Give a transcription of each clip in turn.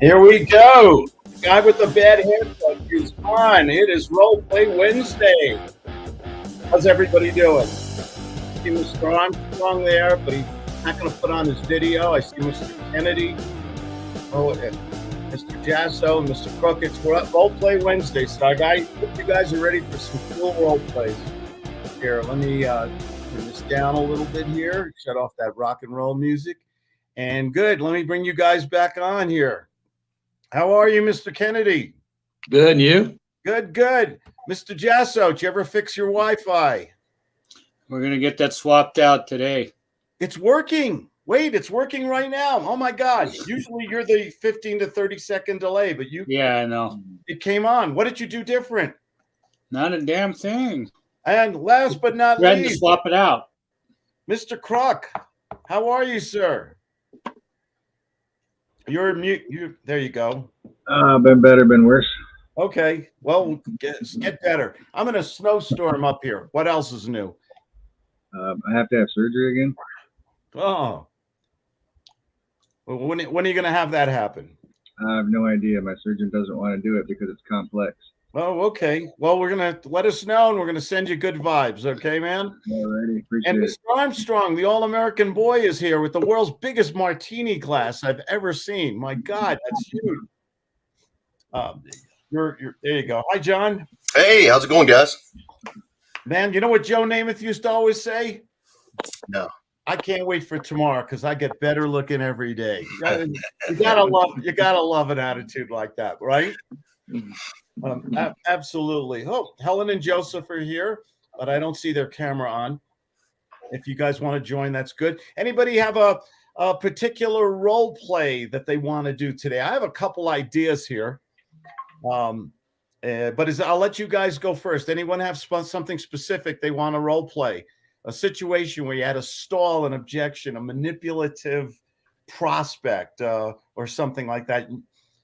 Here we go. The guy with the bad haircut is on. It is Role Play Wednesday. How's everybody doing? I see Mr. Armstrong there, but he's not going to put on his video. I see Mr. Kennedy, Mr. Jasso, and Mr. Crook. It's Role Play Wednesday, so I hope you guys are ready for some cool role plays. Here, let me turn this down a little bit here. Shut off that rock and roll music. And good. Let me bring you guys back on here. How are you, Mr. Kennedy? Good, and you? Good, good. Mr. Jasso, did you ever fix your Wi-Fi? We're going to get that swapped out today. It's working. Wait, it's working right now. Oh, my God. Usually you're the 15 to 30-second delay, but you... Yeah, I know. It came on. What did you do different? Not a damn thing. And last but not Ready to least, swap it out. Mr. Crook, how are you, sir? You're mute. There you go. Been better, been worse. Okay. Well, get better. I'm in a snowstorm up here. What else is new? I have to have surgery again. Oh. Well, when are you going to have that happen? I have no idea. My surgeon doesn't want to do it because it's complex. Oh, okay. Well, we're going to let us know, and we're going to send you good vibes. Okay, man? Alrighty. Appreciate And it. Mr. Armstrong, the All-American boy, is here with the world's biggest martini glass I've ever seen. My God, that's huge. There you go. Hi, John. Hey, how's it going, guys? Man, you know what Joe Namath used to always say? No. I can't wait for tomorrow because I get better looking every day. You gotta love an attitude like that, right? Absolutely. Oh, Helen and Joseph are here, but I don't see their camera on. If you guys want to join, that's good. Anybody have a particular role play that they want to do today? I have a couple ideas here. But I'll let you guys go first. Anyone have something specific they want to role play? A situation where you had to stall an objection, a manipulative prospect, or something like that,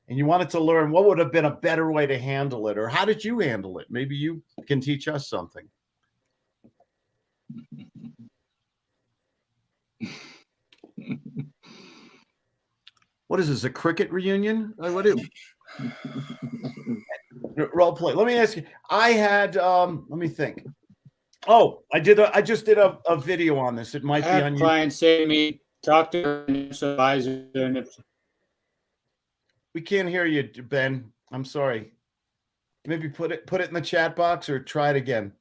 and you wanted to learn what would have been a better way to handle it, or how did you handle it? Maybe you can teach us something. What is this, a cricket reunion? What is role play? Let me ask you. I had let me think. Oh, I just did a video on this. It might be on client say to me, talk to her advisor. And if we can't hear you, Ben. I'm sorry. Maybe put it in the chat box or try it again.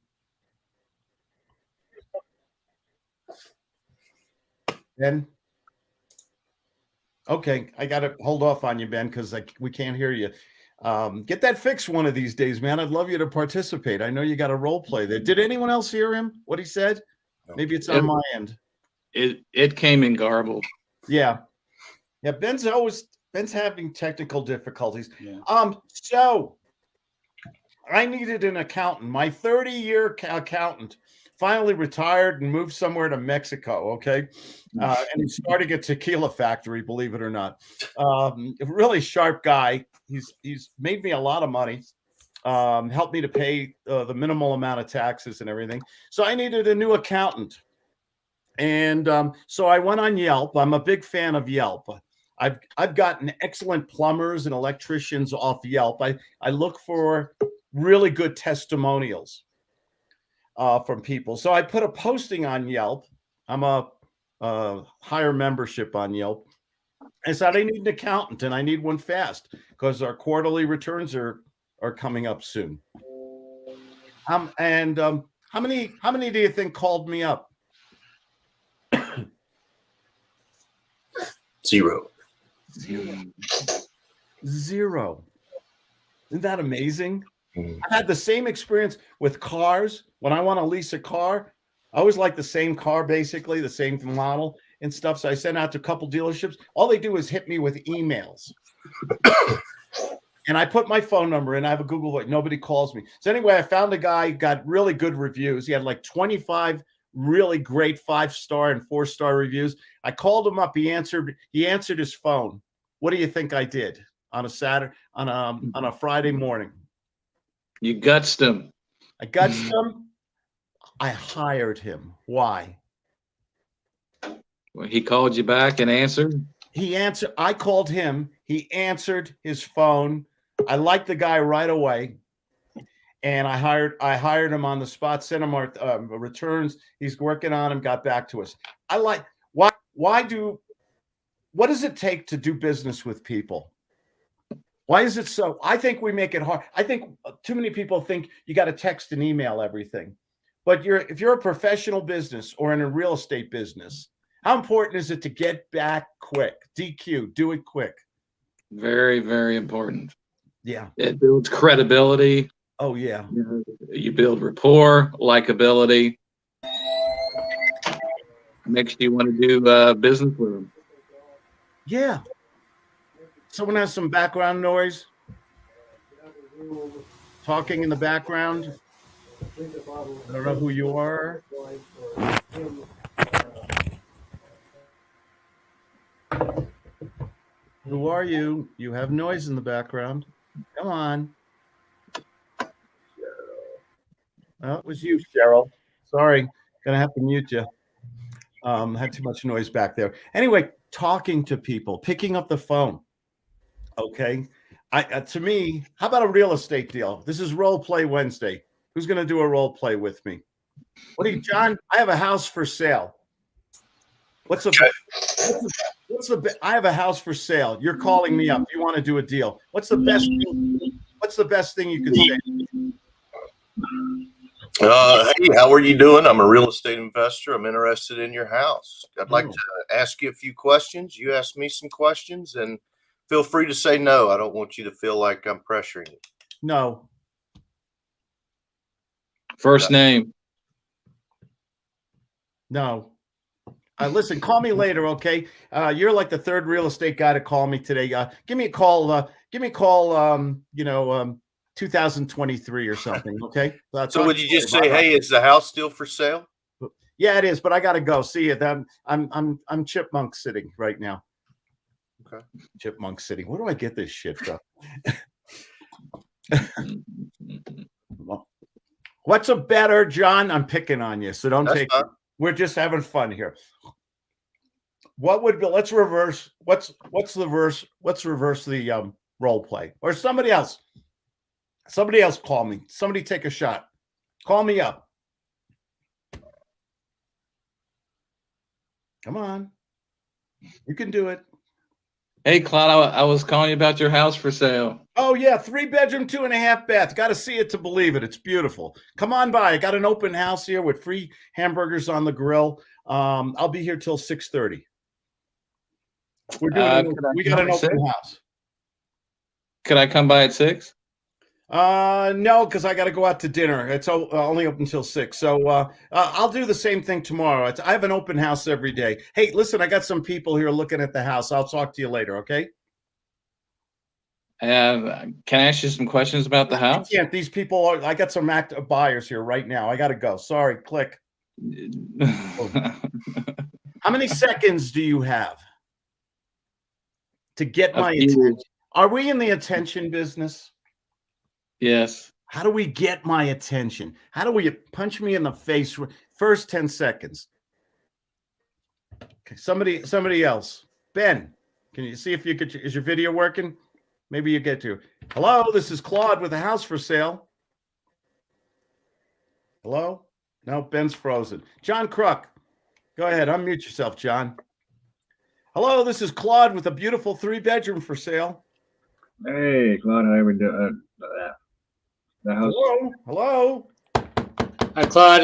Ben. Okay, I got to hold off on you, Ben, because we can't hear you. Get that fixed one of these days, man. I'd love you to participate. I know you got a role play there. Did anyone else hear him? What he said? No. Maybe it's on my end. It came in garbled. Yeah. Yeah, Ben's having technical difficulties. Yeah. So I needed an accountant. My 30-year accountant finally retired and moved somewhere to Mexico, okay? And he's starting a tequila factory, believe it or not. A really sharp guy. He's made me a lot of money, helped me to pay the minimal amount of taxes and everything. So I needed a new accountant. And so I went on Yelp. I'm a big fan of Yelp. I've gotten excellent plumbers and electricians off Yelp. I look for really good testimonials from people. So I put a posting on Yelp. I'm a higher membership on Yelp. I said I need an accountant and I need one fast because our quarterly returns are coming up soon. How many do you think called me up? Zero. Isn't that amazing? I've had the same experience with cars. When I want to lease a car, I always like the same car, basically, the same model and stuff. So I send out to a couple dealerships. All they do is hit me with emails. And I put my phone number in. I have a Google Voice. Nobody calls me. So anyway, I found a guy, got really good reviews. He had like 25 really great 5-star and 4-star reviews. I called him up. He answered his phone. What do you think I did on a Saturday, on a Friday morning? You gutsed him. I gutsed him. I hired him. Why? Well, he called you back and answered? he answered. I called him. He answered his phone. I liked the guy right away, and I hired him on the spot. Sent him our returns. He's working on them. Got back to us. I like what does it take to do business with people? Why is it so? I think we make it hard. I think too many people think you got to text and email everything. But if you're a professional business or in a real estate business, how important is it to get back quick? DQ, do it quick. Very, very important. Yeah. It builds credibility. Oh, yeah. You build rapport, likability. Makes you want to do business with them. Yeah. Someone has some background noise. Talking in the background. I don't know who you are. Who are you? You have noise in the background. Come on. Well, it was you, Cheryl. Sorry. Gonna have to mute you. Had too much noise back there. Anyway, talking to people, picking up the phone. Okay. To me, how about a real estate deal? This is Role Play Wednesday. Who's going to do a role play with me? What do you, John? I have a house for sale. What's the I have a house for sale. You're calling me up. You want to do a deal. What's the best thing you can say? Hey, how are you doing? I'm a real estate investor. I'm interested in your house. I'd like to ask you a few questions. You ask me some questions, and feel free to say no. I don't want you to feel like I'm pressuring you. No. First name. No. Listen, call me later, okay? You're like the third real estate guy to call me today. Give me a call. 2023 or something, okay? So would you just say, "Hey, is the house still for sale?" Yeah, it is, but I got to go. See you. I'm Chipmunk City right now. Okay. Chipmunk City. Where do I get this shit from? What's a better, John? I'm picking on you, so don't That's take fine. it. We're just having fun here. What would be, let's reverse the role play. Or somebody else call me. Somebody take a shot. Call me up. Come on. You can do it. Hey, Claude, I was calling you about your house for sale. Oh, yeah. 3-bedroom, 2.5 bath. Got to see it to believe it. It's beautiful. Come on by. I got an open house here with free hamburgers on the grill. I'll be here till 6:30. We got an open house. Could I come by at 6? No, because I got to go out to dinner. It's only open until 6. So I'll do the same thing tomorrow. I have an open house every day. Hey, listen, I got some people here looking at the house. I'll talk to you later, okay? Can I ask you some questions about the house? I can't. These people I got some active buyers here right now. I got to go. Sorry, click. How many seconds do you have to get my attention? Are we in the attention business? Yes. How do we get my attention? How do we punch me in the face? First 10 seconds. Okay, somebody else. Ben, can you see if you could? Is your video working? Maybe you get to. Hello, this is Claude with a house for sale. Hello? No, Ben's frozen. John Kruk, go ahead. Unmute yourself, John. Hello, this is Claude with a beautiful 3-bedroom for sale. Hey, Claude, how are we doing? The house. Hello. Hi, Claude.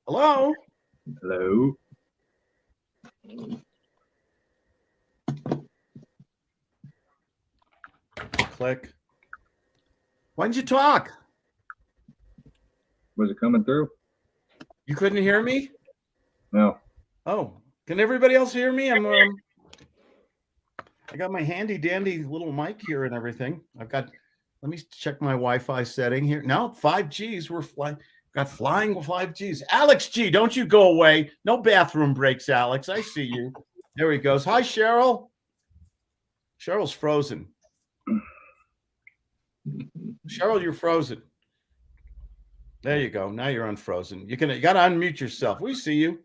Hello. Hello. Click. Why didn't you talk? Was it coming through? You couldn't hear me? No. Oh, can everybody else hear me? I got my handy dandy little mic here and everything. Let me check my Wi-Fi setting here. No, 5Gs. We're flying. Got flying 5Gs. Alex G, don't you go away. No bathroom breaks, Alex. I see you. There he goes. Hi, Cheryl. Cheryl's frozen. Cheryl, you're frozen. There you go. Now you're unfrozen. You got to unmute yourself. We see you.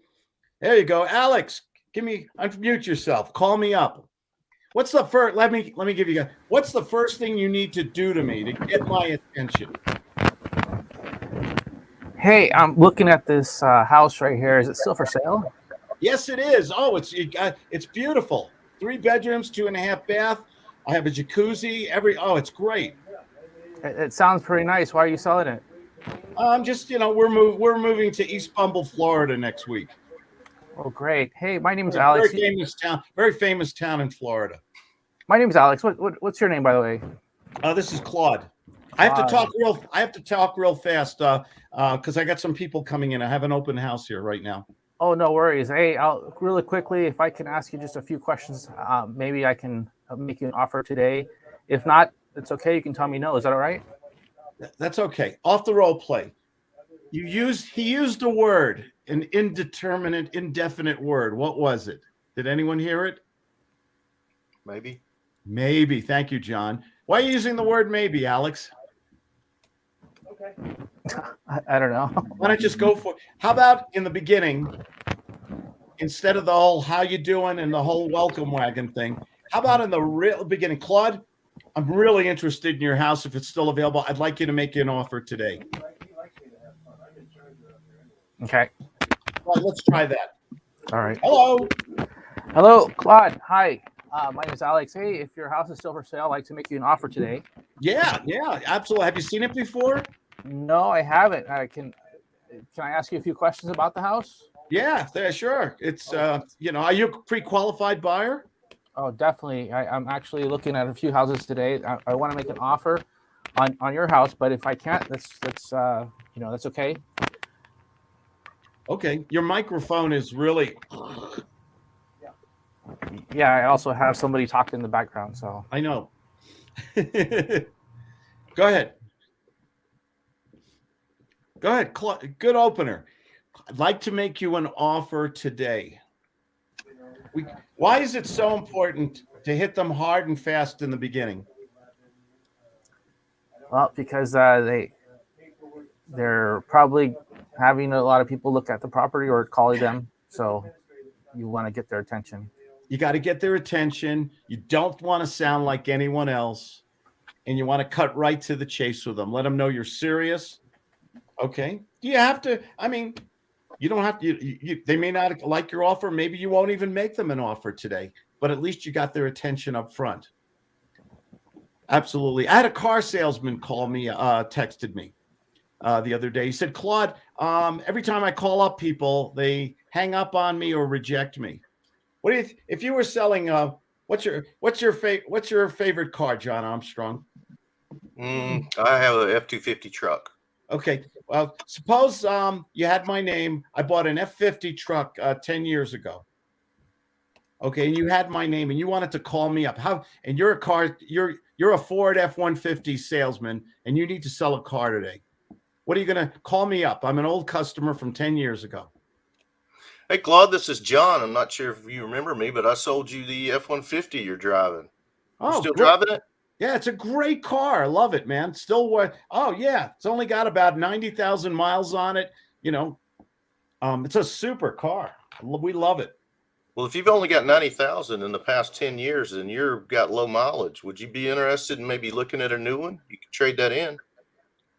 There you go, Alex. Unmute yourself. Call me up. What's the first? Let me give you. What's the first thing you need to do to me to get my attention? Hey, I'm looking at this house right here. Is it still for sale? Yes, it is. Oh, it's beautiful. 3 bedrooms, 2.5 bath. I have a jacuzzi. It's great. It sounds pretty nice. Why are you selling it? Just we're moving to East Bumble, Florida next week. Oh, great. Hey, my name is Very Alex. very famous town in Florida. My name is Alex. What's your name, by the way? This is Claude. I have to talk real fast because I got some people coming in. I have an open house here right now. Oh, no worries. Hey, I'll really quickly, if I can ask you just a few questions, maybe I can make you an offer today. If not, it's okay. You can tell me no. Is that all right? That's okay. Off the role play. He used a word, an indeterminate, indefinite word. What was it? Did anyone hear it? Maybe. Maybe. Thank you, John. Why are you using the word maybe, Alex? I don't know. Why not just go for it? How about in the beginning, instead of the whole how you doing and the whole welcome wagon thing, how about in the real beginning? Claude, I'm really interested in your house. If it's still available, I'd like you to make you an offer today. Okay. All right, let's try that. All right. Hello, Claude. Hi. My name is Alex. Hey, if your house is still for sale, I'd like to make you an offer today. Yeah, absolutely. Have you seen it before? No, I haven't. Can I ask you a few questions about the house? Yeah, sure. It's are you a pre-qualified buyer? Oh, definitely. I'm actually looking at a few houses today. I want to make an offer on your house, but if I can't, that's okay. Okay, your microphone is really. Yeah, I also have somebody talking in the background, so. I know. Go ahead. Good opener. I'd like to make you an offer today. Why is it so important to hit them hard and fast in the beginning? Well, because they're probably having a lot of people look at the property or calling them, so you want to get their attention. You got to get their attention. You don't want to sound like anyone else, and you want to cut right to the chase with them. Let them know you're serious. Okay. Do you have to? I mean, you don't have to. They may not like your offer. Maybe you won't even make them an offer today, but at least you got their attention up front. Absolutely. I had a car salesman texted me the other day. He said, Claude, every time I call up people, they hang up on me or reject me. What do you if you were selling what's your favorite car, John Armstrong? I have a F-250 truck. Okay. Well, suppose you had my name. I bought an F-50 truck 10 years ago. Okay, and you had my name and you wanted to call me up. And you're a Ford F-150 salesman and you need to sell a car today. What are you going to call me up? I'm an old customer from 10 years ago. Hey, Claude, this is John. I'm not sure if you remember me, but I sold you the F-150 you're driving. You still driving it? Yeah, it's a great car. I love it, man. Still what? Oh, yeah. It's only got about 90,000 miles on it. It's a super car. We love it. Well, if you've only got 90,000 in the past 10 years and you've got low mileage, would you be interested in maybe looking at a new one? You could trade that in.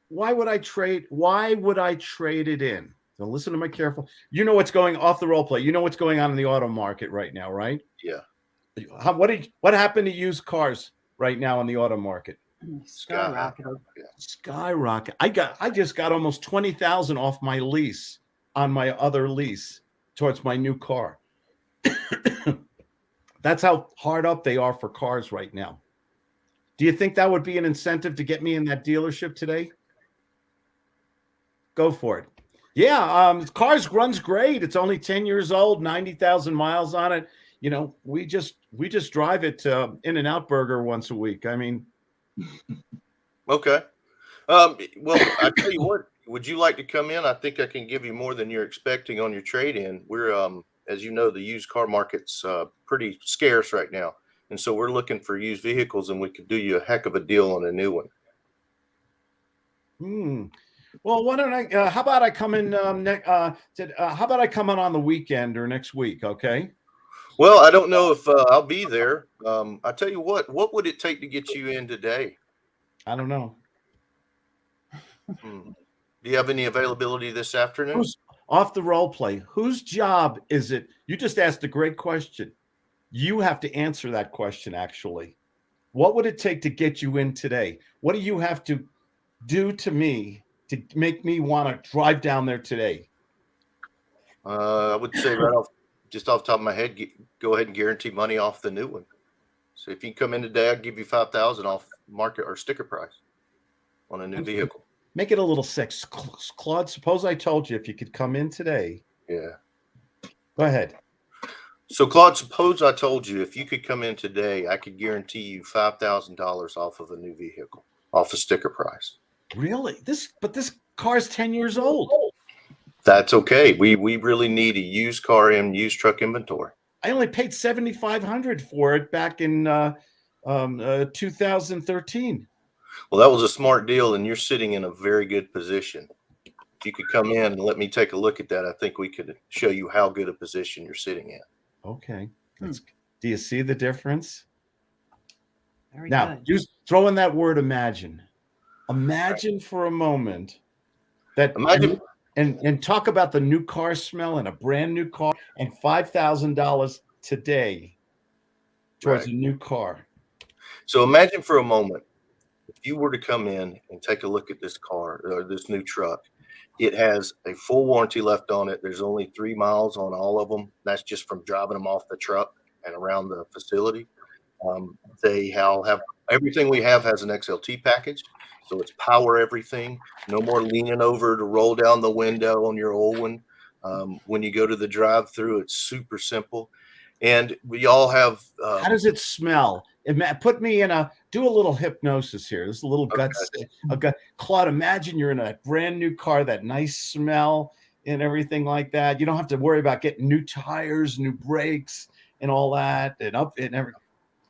Why would I trade it in? So listen to my careful. You know what's going off the role play. You know what's going on in the auto market right now, right? Yeah. What happened to used cars right now in the auto market? Skyrocketed. Skyrocket. I just got almost 20,000 off my lease on my other lease towards my new car. That's how hard up they are for cars right now. Do you think that would be an incentive to get me in that dealership today? Go for it. Yeah, cars runs great. It's only 10 years old, 90,000 miles on it. We just drive it to In-N-Out Burger once a week. I mean, okay. Well, I tell you what, would you like to come in? I think I can give you more than you're expecting on your trade-in. We're, as you know, the used car market's pretty scarce right now, and so we're looking for used vehicles, and we could do you a heck of a deal on a new one. Well, why don't I? How about I come in how about I come in on the weekend or next week? Okay. Well, I don't know if I'll be there. I tell you what would it take to get you in today? I don't know. Hmm. Do you have any availability this afternoon? Who's off the role play? Whose job is it? You just asked a great question. You have to answer that question. Actually, what would it take to get you in today? What do you have to do to me to make me want to drive down there today? I would say just off the top of my head, go ahead and guarantee money off the new one. So if you come in today, I'll give you 5,000 off market or sticker price on a new vehicle. Make it a little sex. Claude, suppose I told you if you could come in today. Yeah. Go ahead. So Claude, suppose I told you if you could come in today, I could guarantee you $5,000 off of a new vehicle, off the sticker price. Really? This car's 10 years old. That's okay. We really need a used car and used truck inventory. I only paid $7,500 for it back in 2013. Well, that was a smart deal, and you're sitting in a very good position. If you could come in and let me take a look at that, I think we could show you how good a position you're sitting in. Okay. Do you see the difference? Very Now, good. just throw in that word imagine. Imagine for a moment that Imagine. and talk about the new car smell and a brand new car and $5,000 today towards Right. a new car. So imagine for a moment, if you were to come in and take a look at this car or this new truck, it has a full warranty left on it. There's only 3 miles on all of them. That's just from driving them off the truck and around the facility. They have everything we have has an XLT package. So it's power everything. No more leaning over to roll down the window on your old one. When you go to the drive-through, it's super simple. And we all have. How does it smell? Put me in do a little hypnosis here. This is a little guts. Claude, imagine you're in a brand new car, that nice smell and everything like that. You don't have to worry about getting new tires, new brakes, and all that, and everything.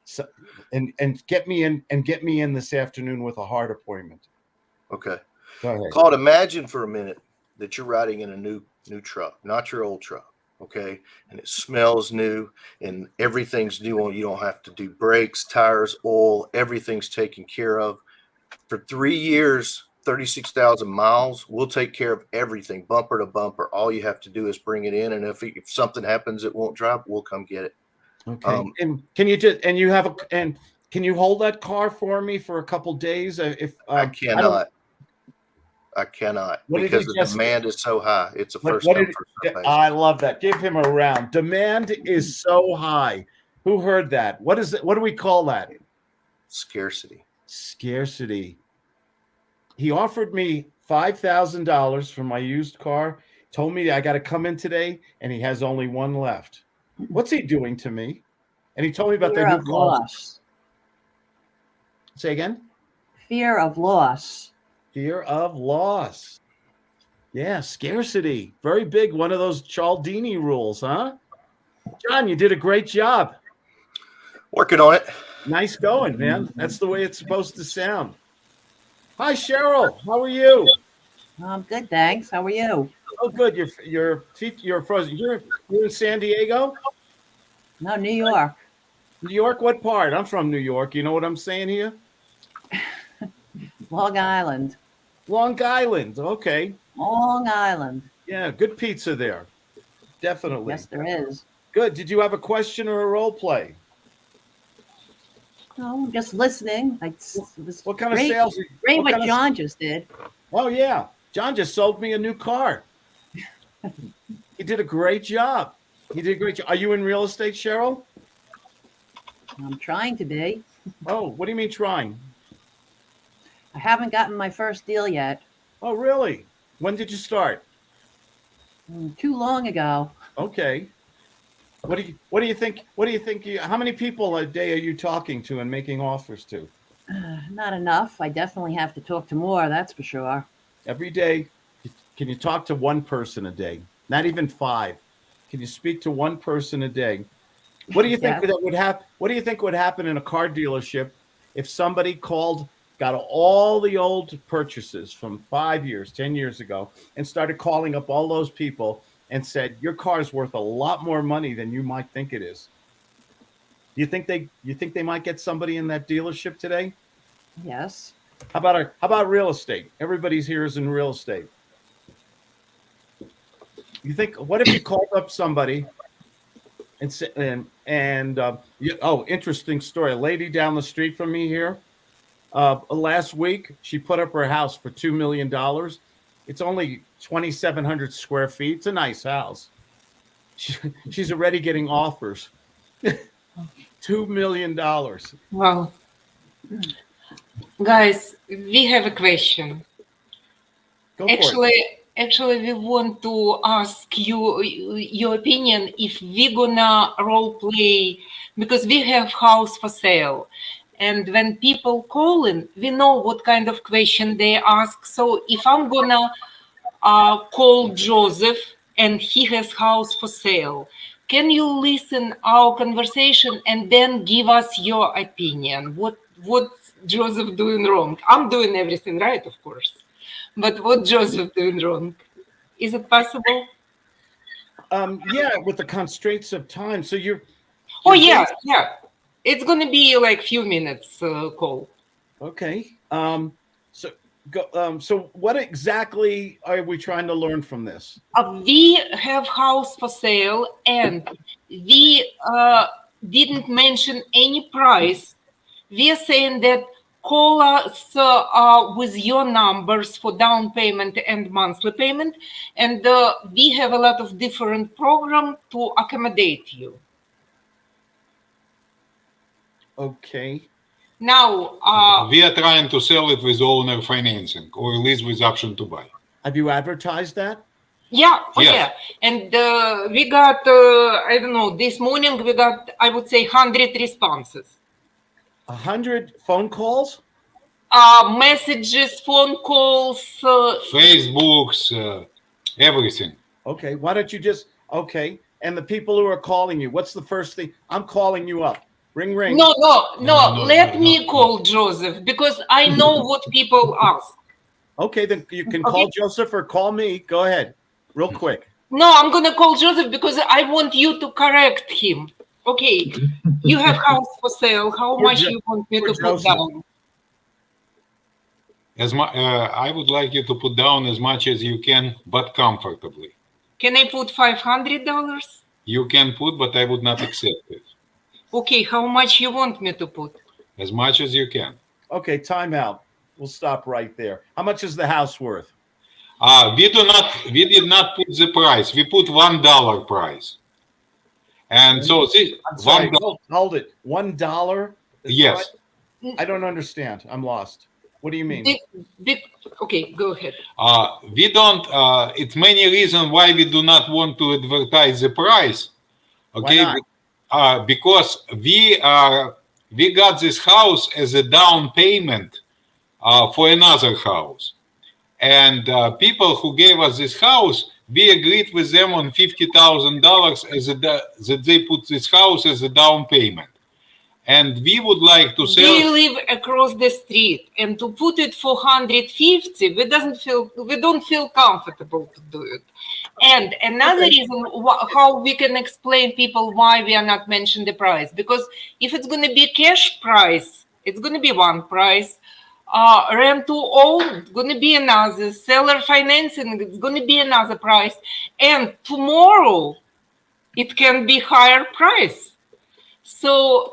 So, and get me in this afternoon with a heart appointment. Okay. Go ahead. Claude, imagine for a minute that you're riding in a new truck, not your old truck. Okay. And it smells new and everything's new on. You don't have to do brakes, tires, oil, everything's taken care of. For 3 years, 36,000 miles, we'll take care of everything, bumper to bumper. All you have to do is bring it in. And if something happens, it won't drive, we'll come get it. Okay. And can you can you hold that car for me for a couple days? If I cannot. What did because you the just- demand is so high. It's a What- first what come, did- first served basis. I love that. Give him a round. Demand is so high. Who heard that? What is it? What do we call that? Scarcity. Scarcity. He offered me $5,000 for my used car. Told me I got to come in today, and he has only one left. What's he doing to me? And he told me about Fear the of new car. loss. Say again. Fear of loss. Fear of loss. Yeah, scarcity. Very big. One of those Cialdini rules, huh? John, you did a great job. Working on it. Nice going, man. That's the way it's supposed to sound. Hi, Cheryl. How are you? I'm good, thanks. How are you? Oh, good. Your feet. You're frozen. You're in San Diego, No, New York. New York. What part? I'm from New York. You know what I'm saying here? Long Island. Long Island. Okay. Long Island. Yeah, good pizza there. Definitely. Yes, there is. Good. Did you have a question or a role play? No, just listening. It was What kind of great. sales? Great what what kind of- John just did. Oh yeah, John just sold me a new car. He did a great job. He did a great job. Are you in real estate, Cheryl? I'm trying to be. Oh, what do you mean trying? I haven't gotten my first deal yet. Oh, really? When did you start? Too long ago. Okay. What do you think? How many people a day are you talking to and making offers to? Not enough. I definitely have to talk to more, that's for sure. Every day? Can you talk to one person a day? Not even 5. Can you speak to one person a day? What do you think Yeah. that would happen? What do you think would happen in a car dealership if somebody called got all the old purchases from 5 years, 10 years ago, and started calling up all those people and said, your car's worth a lot more money than you might think it is. You think they might get somebody in that dealership today? Yes. How about real estate? Everybody's here is in real estate. You think, what if you called up somebody and said, interesting story. A lady down the street from me here, last week, she put up her house for $2 million. It's only 2,700 square feet. It's a nice house. She's already getting offers. $2 million. Wow. Guys, we have a question. Go for it. Actually, we want to ask you your opinion if we're gonna role play, because we have house for sale. And when people call in, we know what kind of question they ask. So if I'm gonna call Joseph and he has house for sale, can you listen our conversation and then give us your opinion? What Joseph doing wrong? I'm doing everything right, of course. But what Joseph doing wrong? Is it possible? Yeah, with the constraints of time. So you're Oh, yeah. It's going to be like few minutes call. okay. So what exactly are we trying to learn from this? We have house for sale and we didn't mention any price. We are saying that call us with your numbers for down payment and monthly payment. And we have a lot of different programs to accommodate you. Okay. Now, we are trying to sell it with owner financing or lease with option to buy. Have you advertised that? yeah, Yes. yeah. And we got, I don't know, this morning we got, I would say, 100 responses. 100 phone calls? Messages, phone calls. Facebooks, everything. Okay. Why don't you just, okay. And the people who are calling you, what's the first thing? I'm calling you up. Ring, ring. No. No, Let me no. call Joseph because I know what people ask. Okay, then you can Okay. call Joseph or call me. Go ahead. Real quick. No, I'm going to call Joseph because I want you to correct him. Okay, you have house for sale. How Poor much Jo- you want me poor to put Joseph. down? I would like you to put down as much as you can, but comfortably. Can I put $500? You can put, but I would not accept it. Okay, how much you want me to put? As much as you can. Okay, time out. We'll stop right there. How much is the house worth? We did not put the price. We put $1 price. And so this I'm sorry. $1. Hold it. $1? Yes. I don't understand. I'm lost. What do you mean? Okay, go ahead. We don't. It's many reasons why we do not want to advertise the price. Okay, Why because we got this house as a down payment for another house, and people who gave us this house, we agreed with them on $50,000 that they put this house as a down payment, and we would like to sell. We live across the street, and to put it for 150, we don't feel comfortable to do it. And another reason how we can explain people why we are not mentioning the price, because if it's going to be cash price, it's going to be one price. Rent to own, it's going to be another. Seller financing, it's going to be another price. And tomorrow, it can be higher price. So,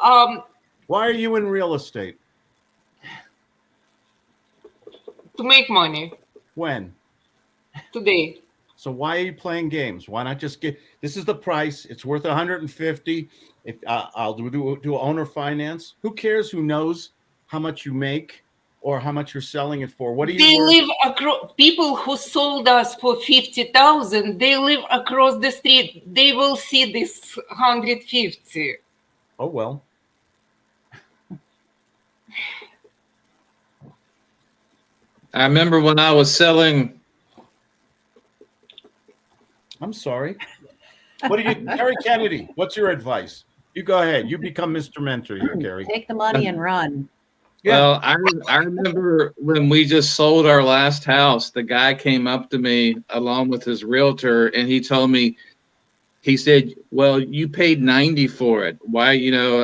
Why are you in real estate? to make money When? today. So why are you playing games? Why not just get, this is the price. It's worth 150. If I'll do owner finance. Who cares? Who knows how much you make or how much you're selling it for? What do you They worth? live across, people who sold us for 50,000, they live across the street. They will see this 150. Oh, well. I remember when I was selling. I'm sorry. What do you, Gary Kennedy, what's your advice? You go ahead. You become Mr. Mentor here, Gary. Take the money and run. Yeah. Well, I remember when we just sold our last house, the guy came up to me along with his realtor and he told me, he said, well, you paid 90 for it. Why,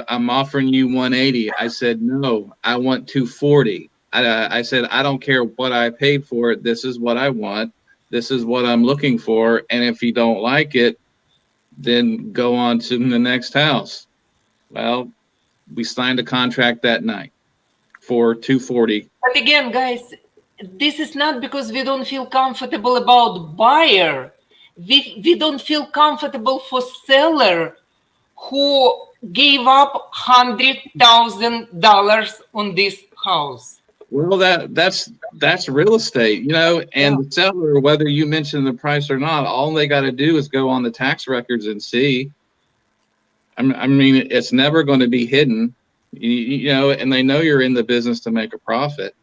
I'm offering you 180. I said, no, I want 240. I said, I don't care what I paid for it. This is what I want. This is what I'm looking for. And if you don't like it, then go on to the next house. Well, we signed a contract that night for 240. But again, guys, this is not because we don't feel comfortable about buyer. We don't feel comfortable for seller who gave up $100,000 on this house. Well, that's real estate, and the seller, whether you mention the price or not, all they got to do is go on the tax records and see. I mean, it's never going to be hidden, and they know you're in the business to make a profit.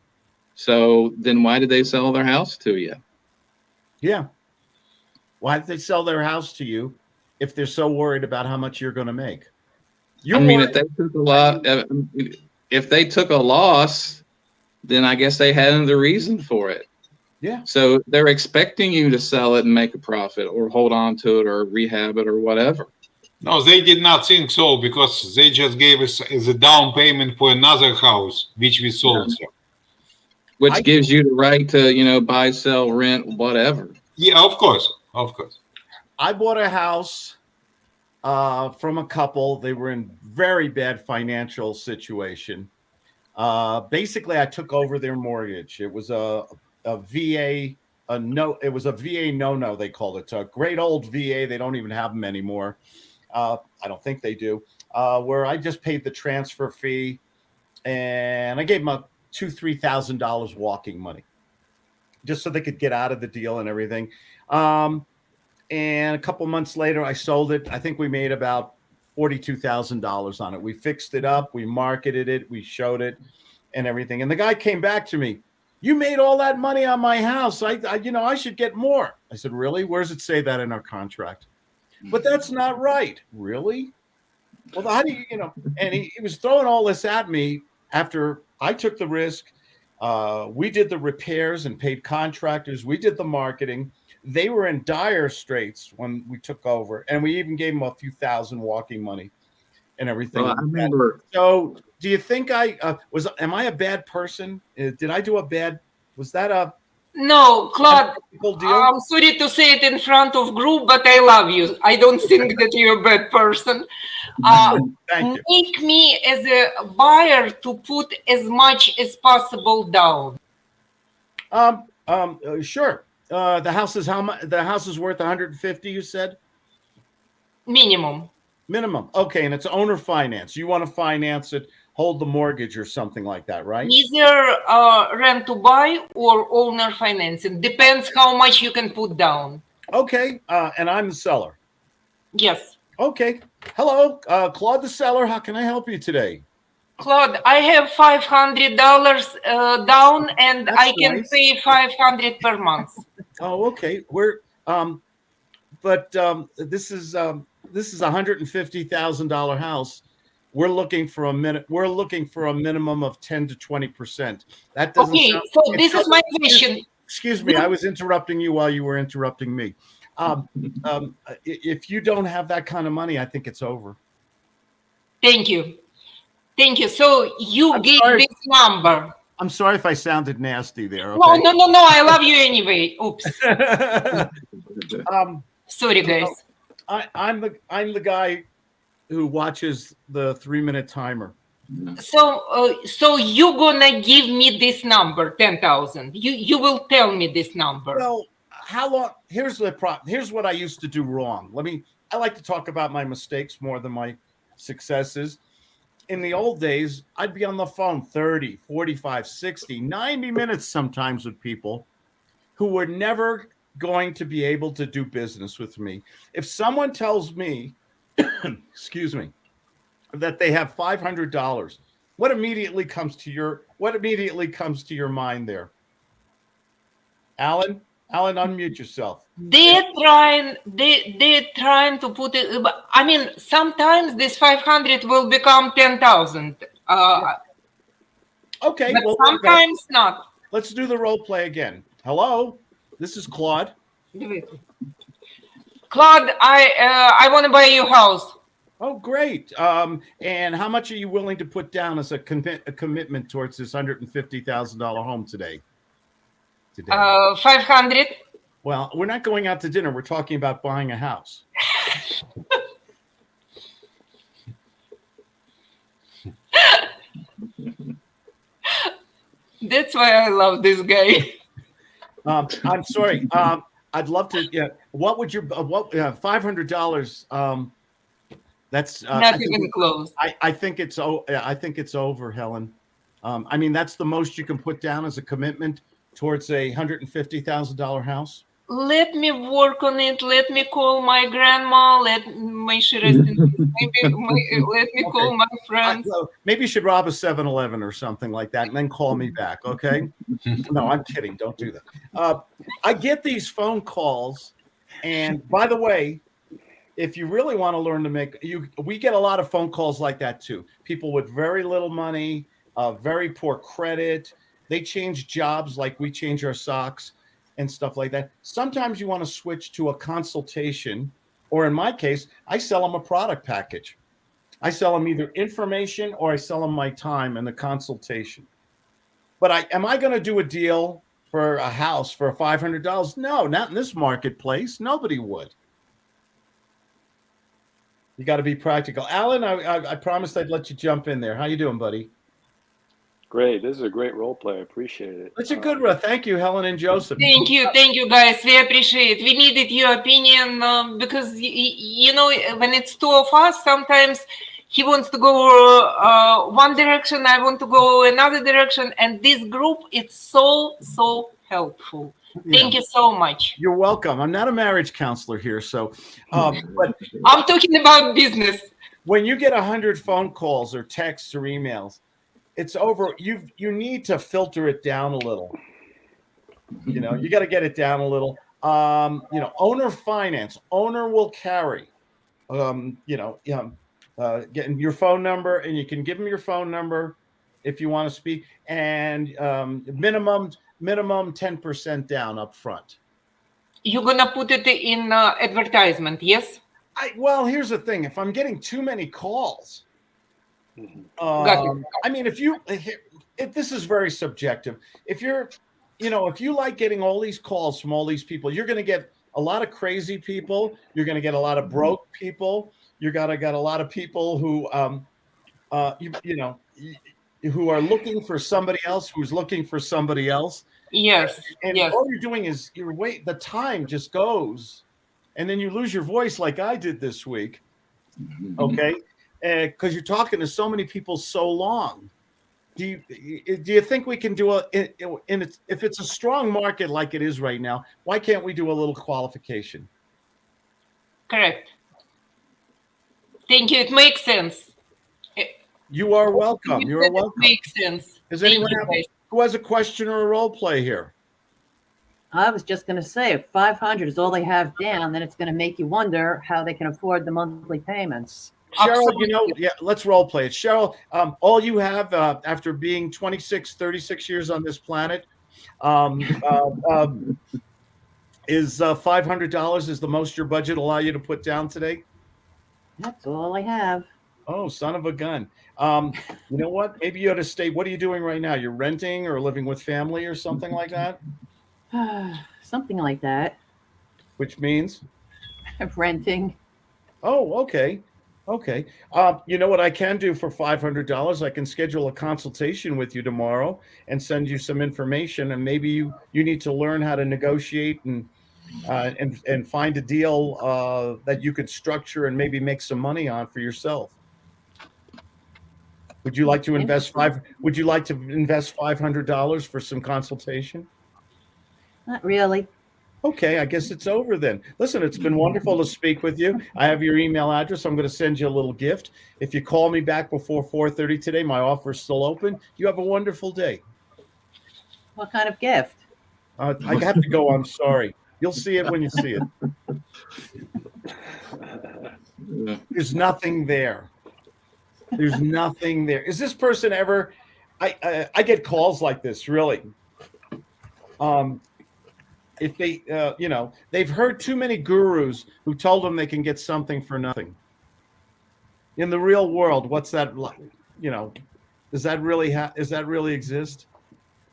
So then why did they sell their house to you? Yeah. Why did they sell their house to you if they're so worried about how much you're going to make? If they took a loss, then I guess they had the reason for it. Yeah. So they're expecting you to sell it and make a profit or hold on to it or rehab it or whatever. No, they did not think so because they just gave us as a down payment for another house, which we sold. Yeah. Which gives you the right to, buy, sell, rent, whatever. Yeah, of course. Of course. I bought a house from a couple. They were in very bad financial situation. Basically, I took over their mortgage. It was a VA, it was a VA no-no, they called it. A great old VA. They don't even have them anymore. I don't think they do. Where I just paid the transfer fee and I gave them $2,000-3,000 walking money just so they could get out of the deal and everything. And a couple months later, I sold it. I think we made about $42,000 on it. We fixed it up. We marketed it. We showed it and everything. And the guy came back to me. You made all that money on my house. I should get more. I said, really? Where does it say that in our contract? But that's not right. Really? Well, how do you, and he was throwing all this at me after I took the risk. We did the repairs and paid contractors. We did the marketing. They were in dire straits when we took over, and we even gave them a few thousand walking money and everything. Well, I remember. So, do you think am I a bad person? Did I do was that a No, Claude, deal? I'm sorry to say it in front of group, but I love you. I don't think that you're a bad person. Thank you. Make me as a buyer to put as much as possible down. Sure. The house is how much? The house is worth 150. You said Minimum. minimum. Okay, and it's owner finance. You want to finance it, hold the mortgage or something like that, right? Either rent to buy or owner financing. Depends how much you can put down. Okay, and I'm the seller. Yes. Okay. Hello, Claude the seller. How can I help you today? Claude, I have $500 down, and That's I can nice. pay $500 per month. Oh, okay. This is a $150,000 house. We're looking for a minimum of 10 to 20%. That doesn't. Okay, so this is my question. Excuse me, I was interrupting you while you were interrupting me. If you don't have that kind of money, I think it's over. Thank you. Thank you. So you gave sorry. this number. I'm sorry if I sounded nasty there. No, Okay? no. I love you anyway. Oops. Sorry, guys. I'm the guy who watches the 3-minute timer. So you're gonna give me this number, 10,000. You will tell me this number. Well, how long? Here's the problem. Here's what I used to do wrong. I like to talk about my mistakes more than my successes. In the old days, I'd be on the phone 30, 45, 60, 90 minutes sometimes with people who were never going to be able to do business with me. If someone tells me, excuse me, that they have $500, what immediately comes to your mind there? Alan, unmute yourself. They're trying to put it. I mean, sometimes this 500 will become 10,000. Okay, but well, sometimes not. let's do the role play again. Hello, this is Claude. Claude, I want to buy your house. Oh, great. And how much are you willing to put down as a commitment towards this $150,000 home today? 500. Well, we're not going out to dinner. We're talking about buying a house. That's why I love this guy. I'm sorry. I'd love to. Yeah. What would your $500? That's Not even close. I think it's I think it's over, Helen. I mean, that's the most you can put down as a commitment towards a $150,000 house. Let me work on it. Let me call my grandma. May she rest in peace. Let me call my friends. Maybe you should rob a 7-Eleven or something like that, and then call me back. Okay? No, I'm kidding. Don't do that. I get these phone calls, and by the way, if you really want to learn to we get a lot of phone calls like that too. People with very little money, very poor credit. They change jobs like we change our socks and stuff like that. Sometimes you want to switch to a consultation, or in my case, I sell them a product package. I sell them either information or I sell them my time and the consultation. But am I going to do a deal for a house for $500? No, not in this marketplace. Nobody would. You got to be practical. Alan, I promised I'd let you jump in there. How you doing, buddy? Great. This is a great role play. I appreciate it. That's a good one. Thank you, Helen and Joseph. Thank you, guys. We appreciate. We needed your opinion because you know when it's two of us, sometimes he wants to go one direction, I want to go another direction, and this group it's so helpful. Thank you so much. You're welcome. I'm not a marriage counselor here, so but I'm talking about business. When you get 100 phone calls or texts or emails, it's over. You need to filter it down a little. You know, you got to get it down a little. You know, owner finance, owner will carry. Getting your phone number, and you can give them your phone number if you want to speak, and minimum 10% down up front. You're gonna put it in advertisement, yes? Well, here's the thing: if I'm getting too many calls. Got I mean, if this is very subjective, if you like getting all these calls from all these people, you're going to get a lot of crazy people. You're going to get a lot of broke people. You're going to get a lot of people who, who are looking for somebody else who's looking for somebody else. Yes. And all you're doing is the time just goes, and then you lose your voice like I did this week. Okay. Because you're talking to so many people so long. Do you think we can do if it's a strong market like it is right now, why can't we do a little qualification? Correct. Thank you. It makes sense. You are welcome. You are welcome. It makes sense. Does anyone who has a question or a role play here? I was just going to say, if 500 is all they have down, then it's going to make you wonder how they can afford the monthly payments. Cheryl, let's role play it. Cheryl, all you have after being 36 years on this planet is $500 is the most your budget allow you to put down today? That's all I have. Oh, son of a gun. You know what? Maybe you ought to stay. What are you doing right now? You're renting or living with family or something like that? Something like that. Which means? Renting. Oh, okay. Okay. You know what I can do for $500? I can schedule a consultation with you tomorrow and send you some information. And maybe you need to learn how to negotiate and find a deal that you could structure and maybe make some money on for yourself. Would you like to invest $500 for some consultation? Not really. Okay, I guess it's over then. Listen, it's been wonderful to speak with you. I have your email address. I'm going to send you a little gift. If you call me back before 4:30 today, my offer is still open. You have a wonderful day. What kind of gift? I have to go. I'm sorry. You'll see it when you see it. There's nothing there. There's nothing there. Is this person ever I get calls like this, really. If they, they've heard too many gurus who told them they can get something for nothing. In the real world, what's that like? Does that really exist?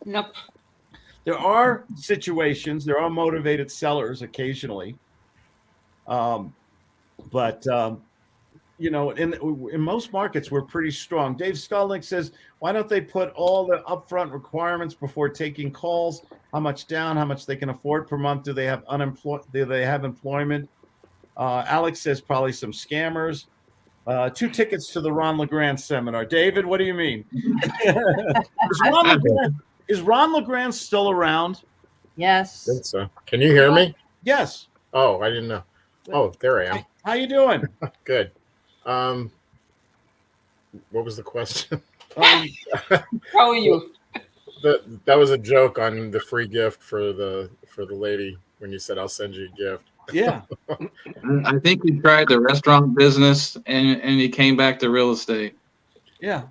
Nope. There are situations, there are motivated sellers occasionally, but in most markets we're pretty strong. Dave Skolnick says, why don't they put all the upfront requirements before taking calls? How much down? How much they can afford per month? Do they have employment? Alex says probably some scammers. 2 tickets to the Ron LeGrand seminar. David, what do you mean? Is Ron LeGrand still around? Yes. I think so. Can you hear me? Yes. Oh, I didn't know. Oh, there I am. How you doing? Good. What was the question? How are you? That was a joke on the free gift for the lady when you said I'll send you a gift. Yeah. I think he tried the restaurant business and he came back to real estate. Yeah.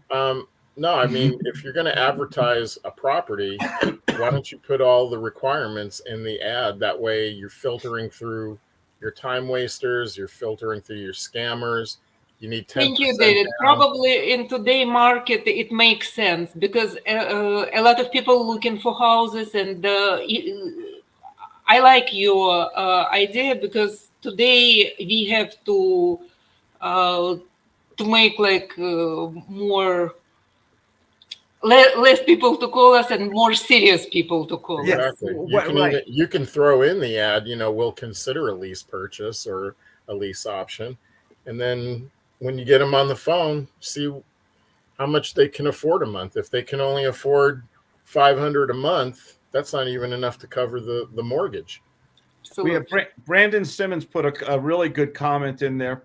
No, I mean, if you're going to advertise a property, why don't you put all the requirements in the ad? That way you're filtering through your time wasters, you're filtering through your scammers. You need 10%. Thank you, David. down. Probably in today's market, it makes sense because a lot of people looking for houses, and I like your idea because today we have to make like more. Less people to call us and more serious people to call us. Exactly. You can throw in the ad, we'll consider a lease purchase or a lease option. And then when you get them on the phone, see how much they can afford a month. If they can only afford $500 a month, that's not even enough to cover the mortgage. We have Brandon Simmons put a really good comment in there.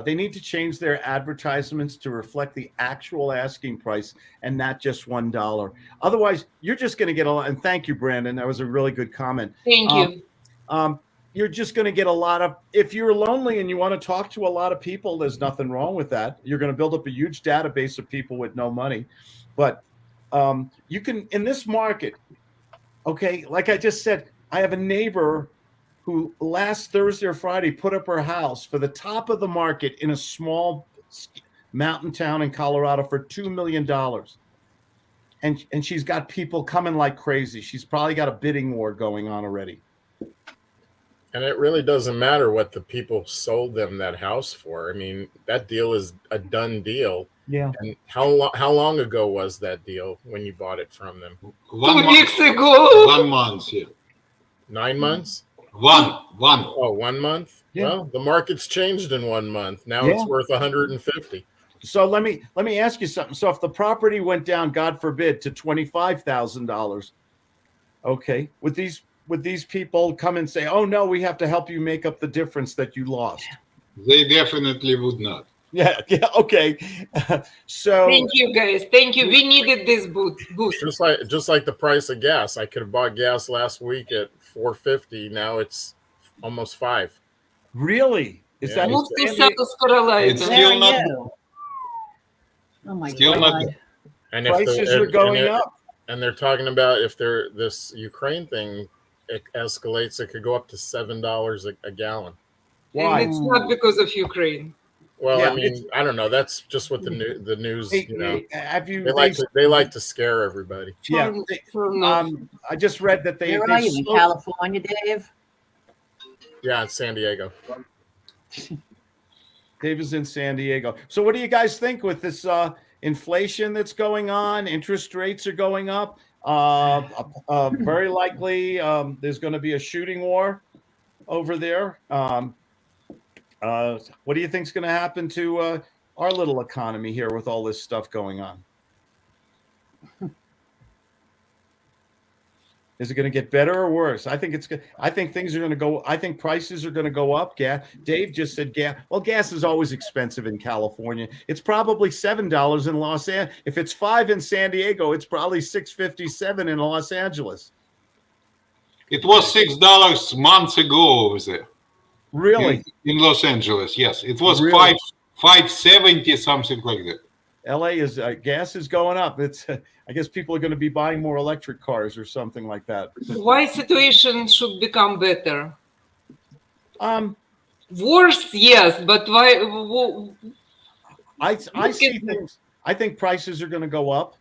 They need to change their advertisements to reflect the actual asking price and not just $1. Otherwise, you're just going to get a lot. And thank you, Brandon. That was a really good comment. Thank you. You're just going to get a lot of, if you're lonely and you want to talk to a lot of people, there's nothing wrong with that. You're going to build up a huge database of people with no money. But you can, in this market, okay, like I just said, I have a neighbor who last Thursday or Friday put up her house for the top of the market in a small mountain town in Colorado for $2 million. And she's got people coming like crazy. She's probably got a bidding war going on already. And it really doesn't matter what the people sold them that house for. I mean, that deal is a done deal. Yeah. And how long ago was that deal when you bought it from them? 2 weeks ago. 1 month, yeah. 9 months? One. Oh, 1 month? Yeah. Well, the market's changed in 1 month. Now it's worth 150. So let me ask you something. So if the property went down, God forbid, to $25,000, okay, would these people come and say, "Oh no, we have to help you make up the difference that you lost"? They definitely would not. Yeah, okay. So Thank you, guys. Thank you. We needed this boost. Just like the price of gas. I could have bought gas last week at $4.50. Now it's almost $5. Really? Is that Move to South Carolina. It's still not. Oh my Still not. God. And prices are going up? And they're talking about if this Ukraine thing escalates, it could go up to $7 a gallon. Why? And it's not because of Ukraine. Well, Yeah, I mean, I don't know. That's just what the news. They like to scare everybody. Yeah. I just read that Where are you, in California, Dave? Yeah, it's San Diego. Dave is in San Diego. So what do you guys think with this inflation that's going on? Interest rates are going up. Very likely there's going to be a shooting war over there. What do you think is going to happen to our little economy here with all this stuff going on? Is it going to get better or worse? I think it's good. I think things are going to go. I think prices are going to go up. Dave just said gas. Well, gas is always expensive in California. It's probably $7 in Los Angeles. If it's $5 in San Diego, it's probably $6.57 in Los Angeles. It was $6 months ago over there. Really? In Los Angeles, yes. It was Really? $5.70, something like that. LA is gas is going up. It's I guess people are going to be buying more electric cars or something like that. Why situation should become better? Worse, yes, but why? I see things. I think prices are going to go up.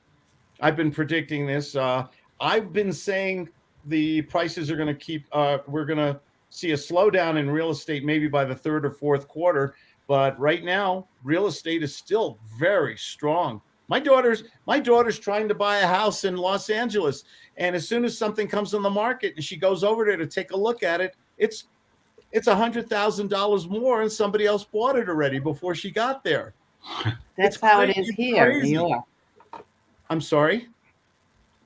I've been predicting this. I've been saying the prices are going to keep. We're going to see a slowdown in real estate maybe by the third or fourth quarter. But right now, real estate is still very strong. My daughter's trying to buy a house in Los Angeles, and as soon as something comes on the market and she goes over there to take a look at it, it's $100,000 more, and somebody else bought it already before she got there. That's how it is here in New York. I'm sorry?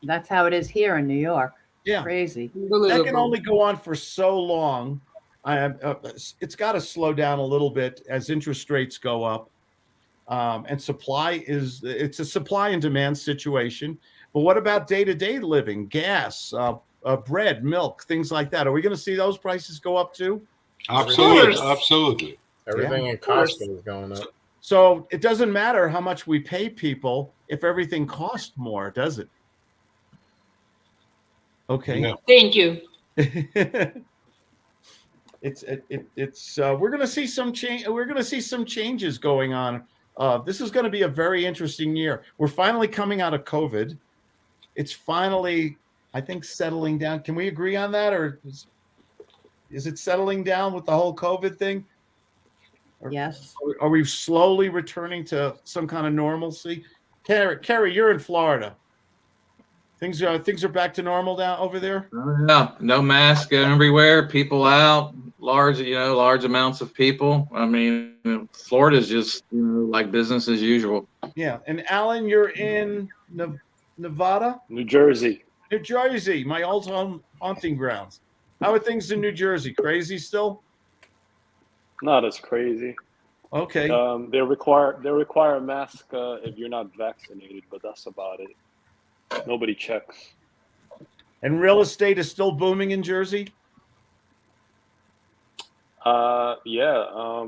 That's how it is here in New York. Yeah. Crazy. That can only go on for so long. It's got to slow down a little bit as interest rates go up. And it's a supply and demand situation. But what about day-to-day living, gas, bread, milk, things like that? Are we going to see those prices go up too? Absolutely. Absolutely. Everything in Costco is going up. So it doesn't matter how much we pay people if everything costs more, does it? Okay. Yeah. Thank you. We're going to see some change. We're going to see some changes going on. This is going to be a very interesting year. We're finally coming out of COVID. It's finally, I think, settling down. Can we agree on that, or is it settling down with the whole COVID thing? Yes. Are we slowly returning to some kind of normalcy? Carrie, you're in Florida. Things are back to normal down over there. Yeah, no mask everywhere. People out, large amounts of people. I mean, Florida's just like business as usual. Yeah, and Alan, you're in Nevada, New Jersey. New Jersey, my old hunting grounds. How are things in New Jersey? Crazy still? Not as crazy. Okay. They require a mask if you're not vaccinated, but that's about it. Nobody checks. And real estate is still booming in Jersey? Yeah.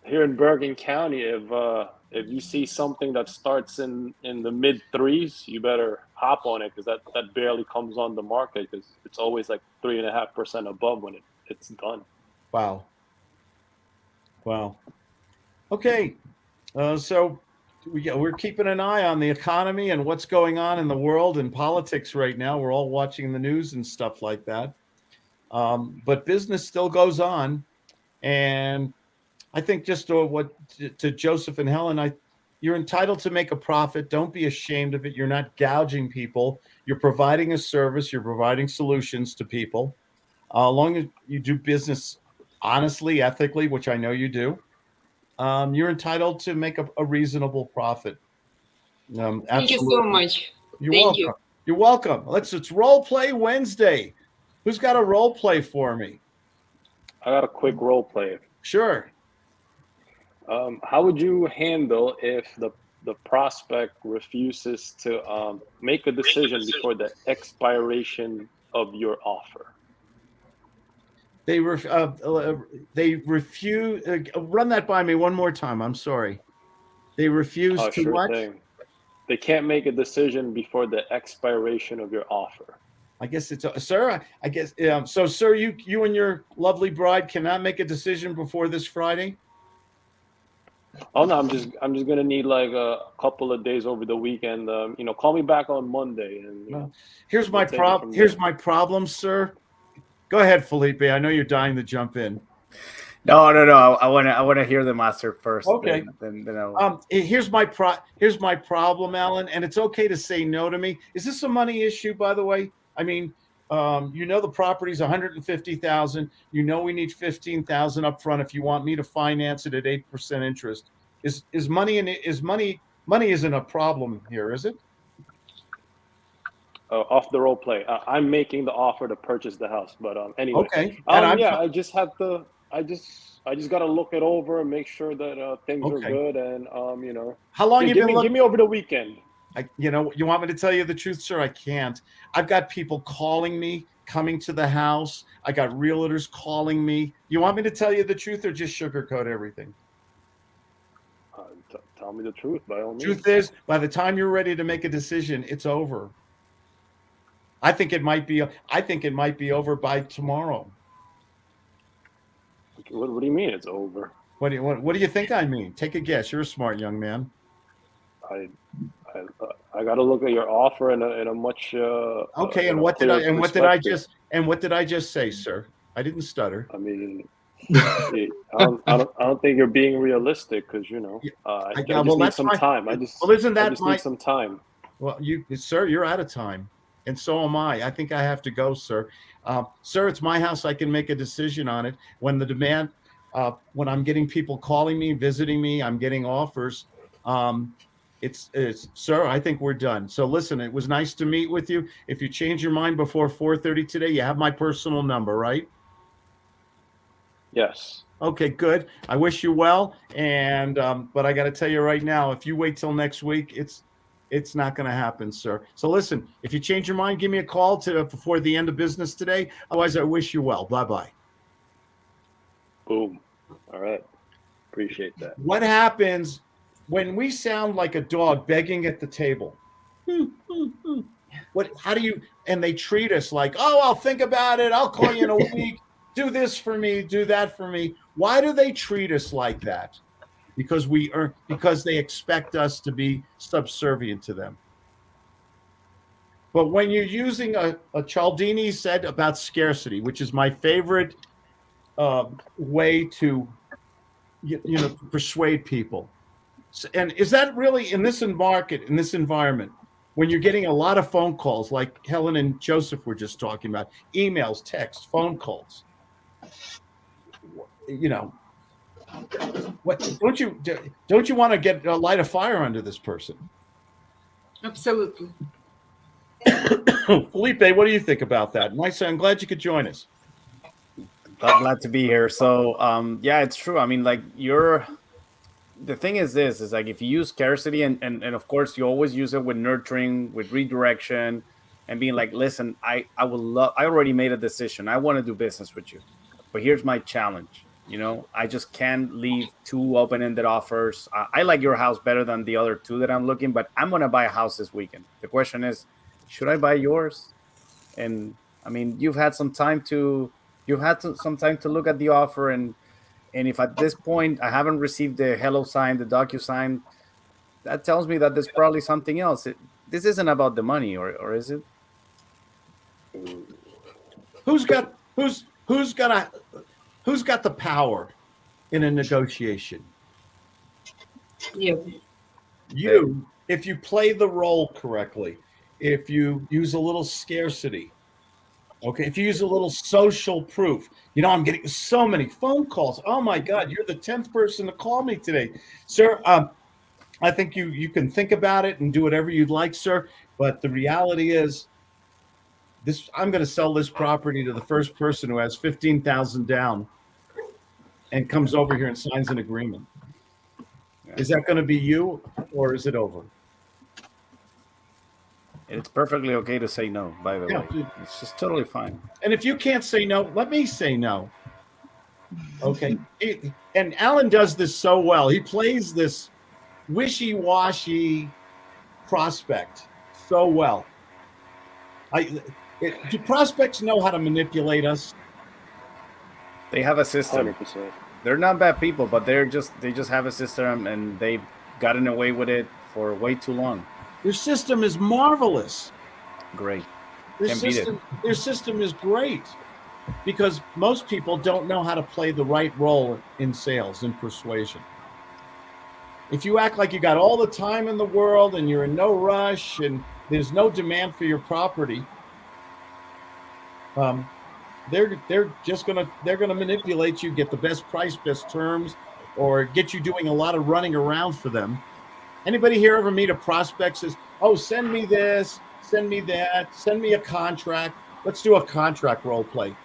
Here in Bergen County, if you see something that starts in the mid threes, you better hop on it, because that barely comes on the market, because it's always like 3.5% above when it's done. Wow. Okay. So we're keeping an eye on the economy and what's going on in the world and politics right now. We're all watching the news and stuff like that. But business still goes on. And I think just to Joseph and Helen, you're entitled to make a profit. Don't be ashamed of it. You're not gouging people. You're providing a service. You're providing solutions to people. As long as you do business honestly, ethically, which I know you do, you're entitled to make a reasonable profit. Thank you so much. You're welcome. It's Role Play Wednesday. Who's got a role play for me? I got a quick role play. Sure. How would you handle if the prospect refuses to make a decision before the expiration of your offer? They refuse. Run that by me one more time. I'm sorry. They refuse to sure what? Thing. They can't make a decision before the expiration of your offer. I guess it's sir. I guess so, sir. You and your lovely bride cannot make a decision before this Friday. Oh no, I'm just gonna need like a couple of days over the weekend. Call me back on Monday. And here's my problem. Here's my problem, sir. Go ahead, Felipe. I know you're dying to jump in. No. I want to hear the master first. Okay. Then here's my problem, Alan, and it's okay to say no to me. Is this a money issue, by the way? I mean, the property's $150,000. We need $15,000 up front if you want me to finance it at 8% interest. Is money isn't a problem here, is it? Off the role play. I'm making the offer to purchase the house, but anyway. Okay. I just have to. I just got to look it over and make sure that things are good, and How long give me over the weekend. You want me to tell you the truth, sir? I can't. I've got people calling me, coming to the house. I got realtors calling me. You want me to tell you the truth or just sugarcoat everything? Tell me the truth, by all means. Truth is, by the time you're ready to make a decision, it's over. I think it might be over by tomorrow. What do you mean it's over? What do you think I mean? Take a guess. You're a smart young man. I got to look at your offer in a much Okay, and what did I just say, sir? I didn't stutter. I mean, I don't think you're being realistic, because I just need some time. I just need some time. Well, sir, you're out of time, and so am I. I think I have to go, sir. Sir, it's my house. I can make a decision on it. When the demand, when I'm getting people calling me, visiting me, I'm getting offers. It's sir, I think we're done. So listen, it was nice to meet with you. If you change your mind before 4:30 today, you have my personal number, right? Yes. Okay, good. I wish you well. And but I got to tell you right now, if you wait till next week, it's not going to happen, sir. So listen, if you change your mind, give me a call before the end of business today. Otherwise, I wish you well. Bye-bye. Boom. All right. Appreciate that. What happens when we sound like a dog begging at the table? And they treat us like, oh, I'll think about it. I'll call you in a week. Do this for me. Do that for me. Why do they treat us like that? Because they expect us to be subservient to them. But when you're using a Cialdini said about scarcity, which is my favorite way to persuade people. And is that really in this market, in this environment, when you're getting a lot of phone calls like Helen and Joseph were just talking about, emails, texts, phone calls, what don't you want to get light a fire under this person? Absolutely. Felipe, what do you think about that? I'm glad you could join us. Glad to be here. So yeah, it's true. I mean, like the thing is this is like if you use scarcity and of course you always use it with nurturing, with redirection, and being like, listen, I already made a decision. I want to do business with you. But here's my challenge. I just can't leave two open-ended offers. I like your house better than the other two that I'm looking, but I'm going to buy a house this weekend. The question is, should I buy yours? And I mean, you've had some time to look at the offer. And if at this point I haven't received the hello sign, the DocuSign, that tells me that there's probably something else. This isn't about the money, or is it? Who's got the power in a negotiation? You. You, if you play the role correctly, if you use a little scarcity, okay, if you use a little social proof. I'm getting so many phone calls. Oh my God, you're the 10th person to call me today. Sir, I think you can think about it and do whatever you'd like, sir. But the reality is, I'm going to sell this property to the first person who has $15,000 down and comes over here and signs an agreement. Is that going to be you, or is it over? It's perfectly okay to say no, by the way. It's just totally fine. And if you can't say no, let me say no. Okay. And Alan does this so well. He plays this wishy-washy prospect so well. Do prospects know how to manipulate us? They have a system. 100%. They're not bad people, but they just have a system, and they've gotten away with it for way too long. Their system is marvelous. Great. Their system is great because most people don't know how to play the right role in sales and persuasion. If you act like you got all the time in the world and you're in no rush and there's no demand for your property, they're gonna manipulate you, get the best price, best terms, or get you doing a lot of running around for them. Anybody here ever meet a prospect says, "Oh, send me this, send me that, send me a contract. Let's do a contract role play."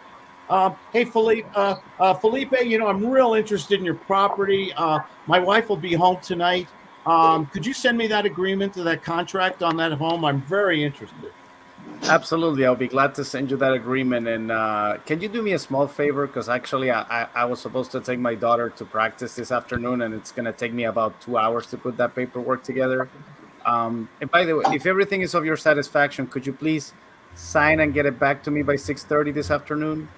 Hey, Felipe, I'm real interested in your property. My wife will be home tonight. Could you send me that agreement to that contract on that home? I'm very interested. Absolutely, I'll be glad to send you that agreement. And can you do me a small favor? Because actually, I was supposed to take my daughter to practice this afternoon, and it's going to take me about 2 hours to put that paperwork together. And by the way, if everything is of your satisfaction, could you please sign and get it back to me by 6:30 this afternoon?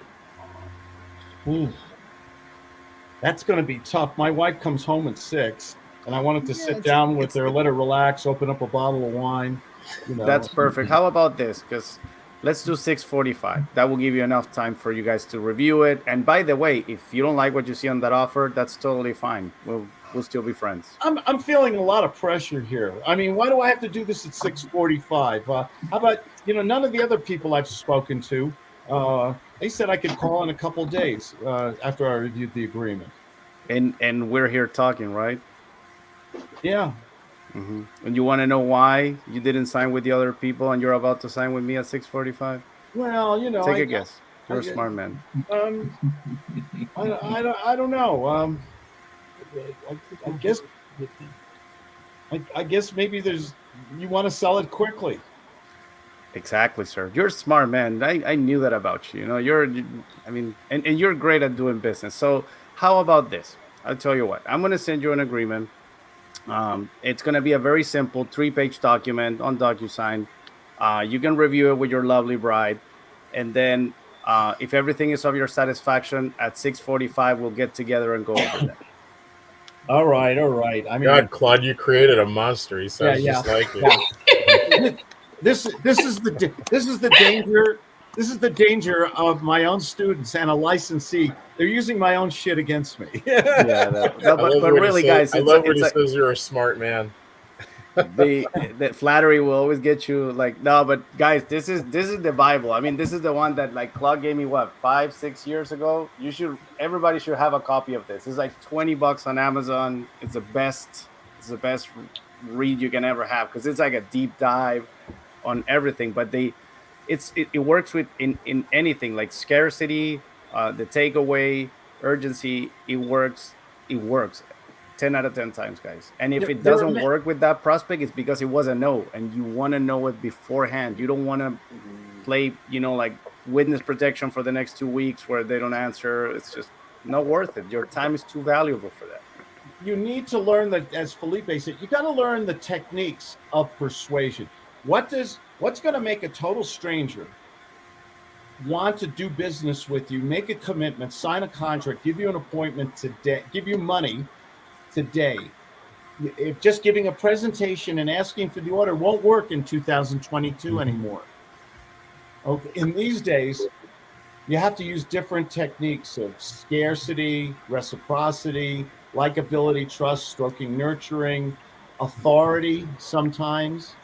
That's going to be tough. My wife comes home at 6, and I wanted to sit down with her, let her relax, open up a bottle of wine. You know. That's perfect. How about this? Because let's do 6:45. That will give you enough time for you guys to review it. And by the way, if you don't like what you see on that offer, that's totally fine. We'll still be friends. I'm feeling a lot of pressure here. I mean, why do I have to do this at 6:45? How about, none of the other people I've spoken to, they said I could call in a couple days after I reviewed the agreement. And we're here talking, right? Yeah. Mm-hmm. And you want to know why you didn't sign with the other people and you're about to sign with me at 6:45? Well, take a guess. You're a smart man. I don't know. I guess maybe you want to sell it quickly. Exactly, sir. You're a smart man. I knew that about you. And you're great at doing business. So how about this? I'll tell you what. I'm going to send you an agreement. It's going to be a very simple 3-page document on DocuSign. You can review it with your lovely bride. And then if everything is of your satisfaction, at 6:45, we'll get together and go over that. All right. I mean, God, Claude, you created a monster. He sounds just like you. Yeah. This is the danger. This is the danger of my own students and a licensee. They're using my own shit against me. But really, guys, I love when he says you're a smart man. The flattery will always get you but guys, this is the Bible. I mean, this is the one that Claude gave me 5-6 years ago. Everybody should have a copy of this. It's like $20 on Amazon. It's the best read you can ever have, because it's like a deep dive on everything. But it works with in anything like scarcity, the takeaway, urgency. It works 10 out of 10 times, guys. And if it doesn't work with that prospect, it's because it was a no, and you want to know it beforehand. You don't want to play, witness protection for the next 2 weeks where they don't answer. It's just not worth it. Your time is too valuable for that. You need to learn that, as Felipe said, you got to learn the techniques of persuasion. What's going to make a total stranger want to do business with you, make a commitment, sign a contract, give you an appointment today, give you money today? If just giving a presentation and asking for the order won't work in 2022 anymore. Okay, in these days, you have to use different techniques of scarcity, reciprocity, likability, trust, stroking, nurturing, authority sometimes.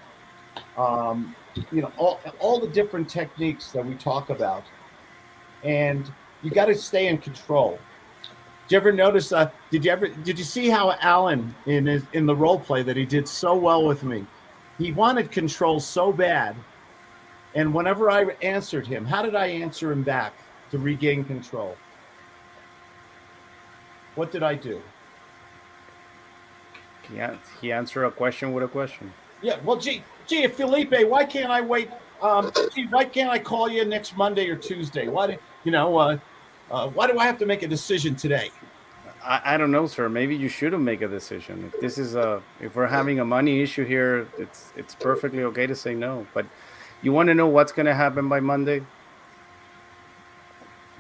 All the different techniques that we talk about. And you got to stay in control. Did you ever notice did you see how Alan in the role play that he did so well with me? He wanted control so bad. And whenever I answered him, how did I answer him back to regain control? What did I do? Yeah, he answered a question with a question. Yeah, well, gee, Felipe, why can't I wait? Why can't I call you next Monday or Tuesday? Why do I have to make a decision today? I don't know, sir. Maybe you shouldn't make a decision. If we're having a money issue here, it's perfectly okay to say no. But you want to know what's going to happen by Monday?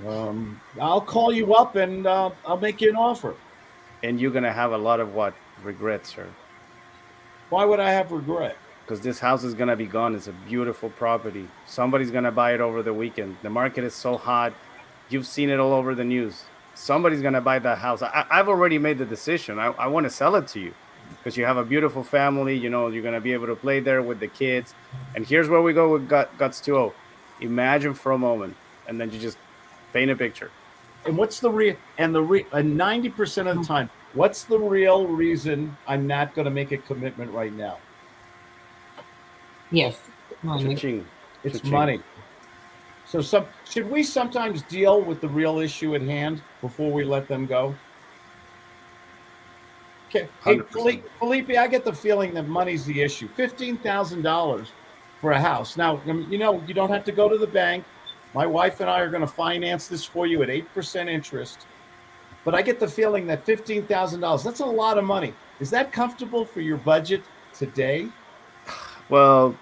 I'll call you up and I'll make you an offer. And you're going to have a lot of regret, sir. Why would I have regret? Because this house is going to be gone. It's a beautiful property. Somebody's going to buy it over the weekend. The market is so hot. You've seen it all over the news. Somebody's going to buy that house. I've already made the decision. I want to sell it to you because you have a beautiful family. You're going to be able to play there with the kids. And here's where we go with Guts 2.0. Imagine for a moment, and then you just paint a picture. And what's the real? And 90% of the time, what's the real reason I'm not going to make a commitment right now? Yes, Cha-ching. It's Cha-ching. money. So should we sometimes deal with the real issue at hand before we let them go? Okay. Hey, 100%. Felipe, I get the feeling that money's the issue. $15,000 for a house. Now, you know, you don't have to go to the bank. My wife and I are going to finance this for you at 8% interest. But I get the feeling that $15,000, that's a lot of money. Is that comfortable for your budget today? Well,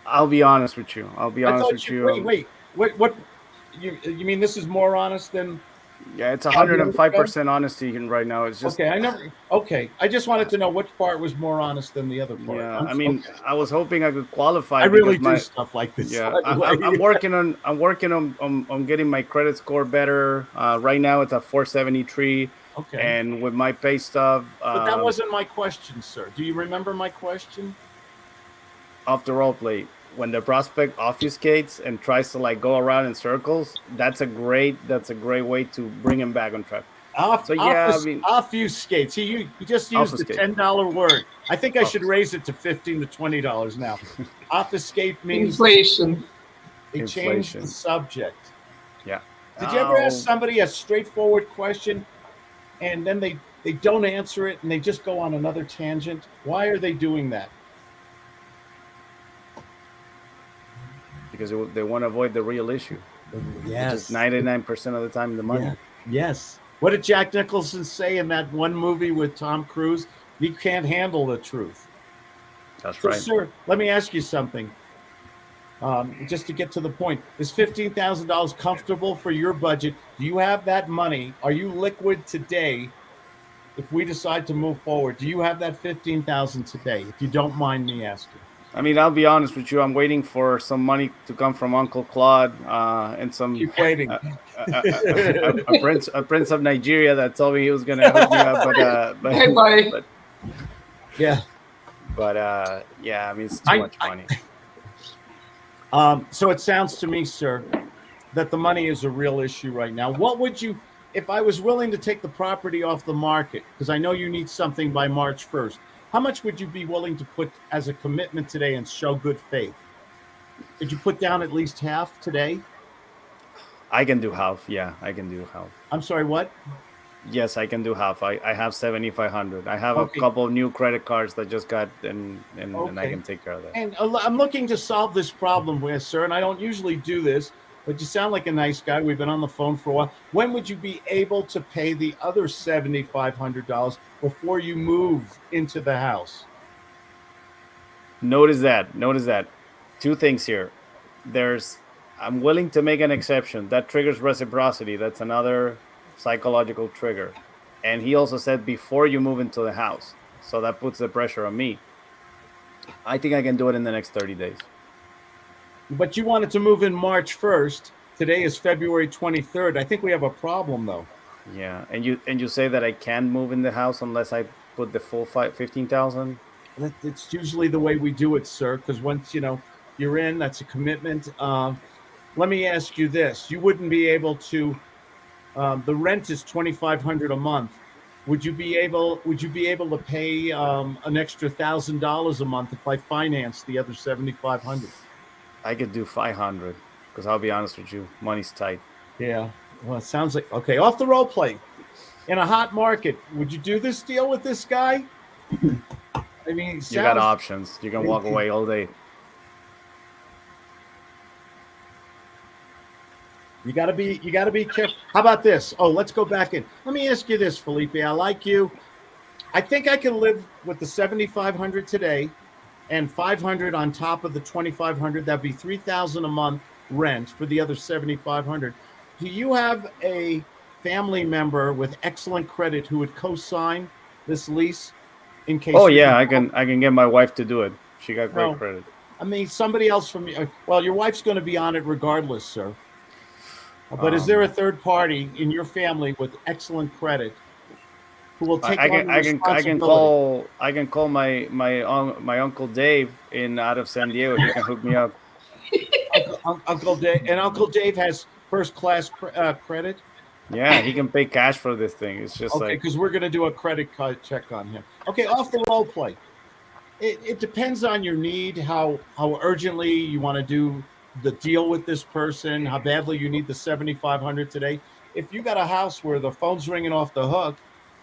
I'll be honest with you. I'll be I honest thought with you, you. wait, what, you mean this is more honest than? Yeah, it's 105% honesty right now. It's just Okay. I just wanted to know which part was more honest than the other part. yeah. I mean, I was hoping I could qualify. I really because do stuff like this. Yeah, by the way. I'm working on getting my credit score better. Right now it's at 473. Okay. And with my pay stub, But that wasn't my question, sir. Do you remember my question? off the role play, when the prospect obfuscates and tries to like go around in circles, that's a great way to bring him back on track. So yeah, I mean, obfuscates. He just used the Obfuscate. $10 word. I think I should raise it to $15 to $20 now. Obfuscate means Inflation. they changed Inflation. the subject. Yeah. Did you ever ask somebody a straightforward question and then they don't answer it and they just go on another tangent? Why are they doing that? Because they want to avoid the real issue. Yes. 99% of the time, the money. Yeah. Yes. What did Jack Nicholson say in that one movie with Tom Cruise? He can't handle the truth. That's So, right. sir, let me ask you something. Just to get to the point, is $15,000 comfortable for your budget? Do you have that money? Are you liquid today? If we decide to move forward, do you have that $15,000 today? If you don't mind me asking. I mean, I'll be honest with you. I'm waiting for some money to come from Uncle Claude and some Keep waiting. a prince of Nigeria that told me he was gonna hook me up, but yeah. But yeah, I mean, it's too much money. So it sounds to me, sir, that the money is a real issue right now. What would you, if I was willing to take the property off the market, because I know you need something by March 1st, how much would you be willing to put as a commitment today and show good faith? Could you put down at least half today? I can do half. Yeah, I can do half. I'm sorry, what? Yes, I can do half. I have 7,500. I have Okay. a couple of new credit cards that just got and I Okay. can take care of that. And I'm looking to solve this problem with, sir, and I don't usually do this, but you sound like a nice guy. We've been on the phone for a while. When would you be able to pay the other $7,500 before you move into the house? Notice that. Two things here. I'm willing to make an exception. That triggers reciprocity. That's another psychological trigger. And he also said before you move into the house. So that puts the pressure on me. I think I can do it in the next 30 days. But you wanted to move in March 1st. Today is February 23rd. I think we have a problem, though. Yeah. And you say that I can't move in the house unless I put the full 15,000? It's usually the way we do it, sir, because once, you're in, that's a commitment. Let me ask you this. You wouldn't be able to, the rent is $2,500 a month. Would you be able to pay an extra $1,000 a month if I finance the other $7,500? I could do 500 because I'll be honest with you, money's tight. Yeah. Well, it sounds like, okay, off the role play. In a hot market, would you do this deal with this guy? I mean, You got options. You can walk away all day. You gotta be careful. How about this? Oh, let's go back in. Let me ask you this, Felipe. I like you. I think I can live with the $7,500 today, and $500 on top of the $2,500. That'd be $3,000 a month rent for the other $7,500. Do you have a family member with excellent credit who would co-sign this lease in case? Oh yeah, I can get my wife to do it. She got great No. credit. I mean, somebody else from you. Well, your wife's going to be on it regardless, sir. But is there a third party in your family with excellent credit who will take on the responsibility? I can call my uncle Dave out of San Diego. He can hook me up. Uncle Dave, and Uncle Dave has first class credit. Yeah, he can pay cash for this thing. It's just Okay, like because we're going to do a credit card check on him. Okay, off the role play. It depends on your need, how urgently you want to do the deal with this person, how badly you need the $7,500 today. If you got a house where the phone's ringing off the hook,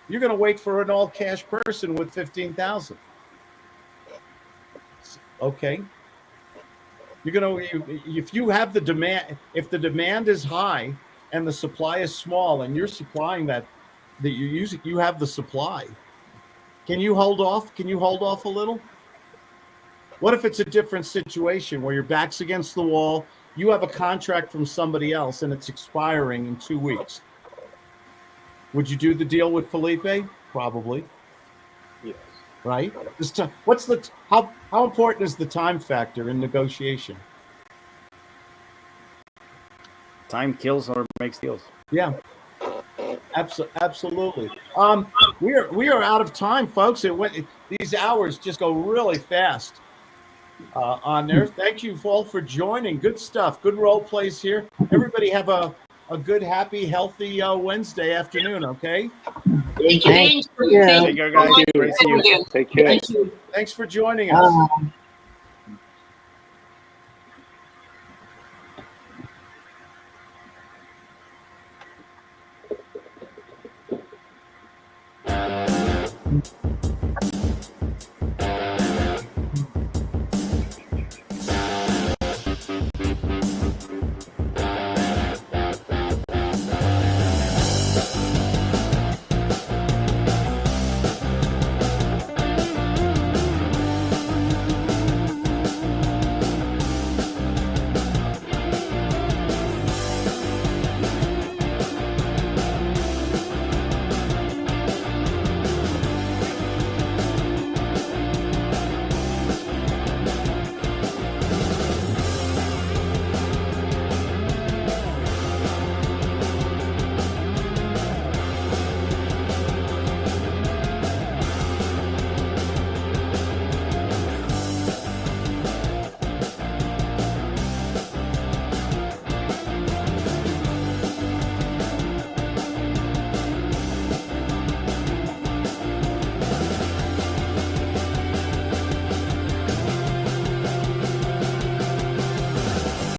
you're going to wait for an all cash person with $15,000. Okay. If you have the demand, if the demand is high and the supply is small, and you're supplying that you're using, you have the supply. Can you hold off? Can you hold off a little? What if it's a different situation where your back's against the wall, you have a contract from somebody else, and it's expiring in 2 weeks? Would you do the deal with Felipe? Probably. Yes. Right? How important is the time factor in negotiation? Time kills or makes deals. Yeah. Absolutely. We are out of time, folks. These hours just go really fast on there. Thank you all for joining. Good stuff. Good role plays here. Everybody have a good, happy, healthy Wednesday afternoon. Okay. Thank you. Yeah. Take care, guys. Great to see you. Take care. Thank you. Thanks for joining us.